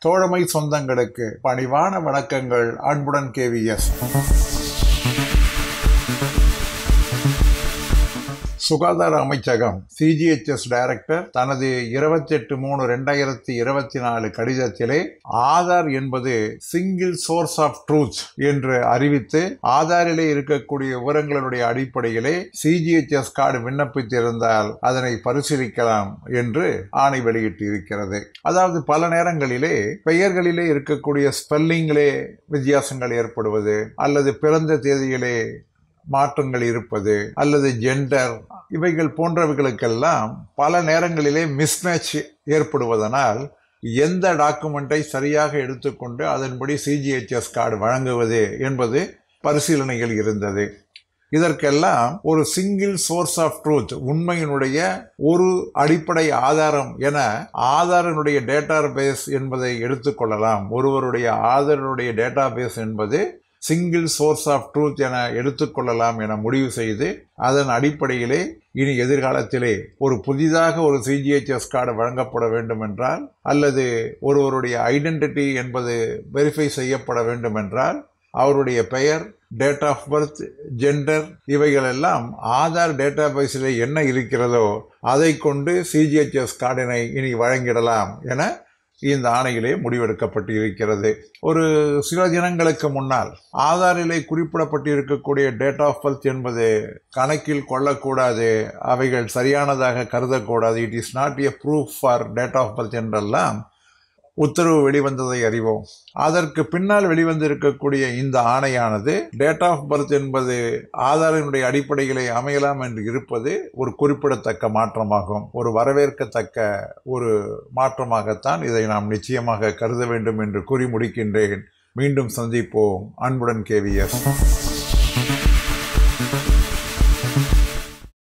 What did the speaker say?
தோழமை சொந்தங்களுக்கு பணிவான வணக்கங்கள். அன்புடன் KVS. சுகாதார அமைச்சகம் CGHS டைரக்டர் தனது 28/3/2024 கடிதத்திலே ஆதார் என்பது சிங்கிள் சோர்ஸ் ஆஃப் ட்ரூத் என்று அறிவித்து ஆதாரிலே இருக்கக்கூடிய விவரங்களுடைய அடிப்படையிலே CGHS கார்டு விண்ணப்பித்திருந்தால் அதனை பரிசீலிக்கலாம் என்று ஆணை வெளியிட்டிருக்கிறது. அதாவது பல நேரங்களிலே பெயர்களிலே இருக்கக்கூடிய ஸ்பெல்லிங்கிலே வித்தியாசங்கள் ஏற்படுவது, அல்லது பிறந்த தேதியிலே மாற்றங்கள் இருப்பது, அல்லது ஜெண்டர், இவைகள் போன்றவைகளுக்கெல்லாம் பல நேரங்களிலே மிஸ்மேட்ச் ஏற்படுவதனால் எந்த டாக்குமெண்ட்டை சரியாக எடுத்துக்கொண்டு அதன்படி CGHS கார்டு வழங்குவது என்பது பரிசீலனையில் இருந்தது. இதற்கெல்லாம் ஒரு சிங்கிள் சோர்ஸ் ஆஃப் ட்ரூத், உண்மையினுடைய ஒரு அடிப்படை ஆதாரம் என ஆதாரனுடைய டேட்டா பேஸ் என்பதை எடுத்துக்கொள்ளலாம். ஒருவருடைய ஆதாரனுடைய டேட்டா பேஸ் என்பது சிங்கிள் சோர்ஸ் ஆஃப் ட்ரூத் என எடுத்துக்கொள்ளலாம் என முடிவு செய்து அதன் அடிப்படையிலே இனி எதிர்காலத்திலே ஒரு புதிதாக ஒரு CGHS கார்டு வழங்கப்பட வேண்டும் என்றால், அல்லது ஒருவருடைய ஐடென்டிட்டி என்பது வெரிஃபை செய்யப்பட வேண்டும் என்றால் அவருடைய பெயர், டேட் ஆஃப் பர்த், ஜெண்டர் இவைகளெல்லாம் ஆதார் டேட்டா பேஸிலே என்ன இருக்கிறதோ அதை கொண்டு CGHS கார்டினை இனி வழங்கிடலாம் என இந்த ஆணையிலே முடிவெடுக்கப்பட்டு இருக்கிறது. ஒரு சில தினங்களுக்கு முன்னால் ஆதாரிலே குறிப்பிடப்பட்டிருக்கக்கூடிய டேட் ஆஃப் பர்த் என்பது கணக்கில் கொள்ளக்கூடாது, அவைகள் சரியானதாக கருதக்கூடாது, it is not a proof for date of birth என்றெல்லாம் உத்தரவு வெளிவந்ததை அறிவோம். அதற்கு பின்னால் வெளிவந்திருக்கக்கூடிய இந்த ஆணையானது டேட் ஆஃப் பர்த் என்பது ஆதாரினுடைய அடிப்படையிலே அமையலாம் என்று இருப்பது ஒரு குறிப்பிடத்தக்க மாற்றமாகும். ஒரு வரவேற்கத்தக்க ஒரு மாற்றமாகத்தான் இதை நாம் நிச்சயமாக கருத வேண்டும் என்று கூறி முடிக்கின்றேன். மீண்டும் சந்திப்போம். அன்புடன் KVS.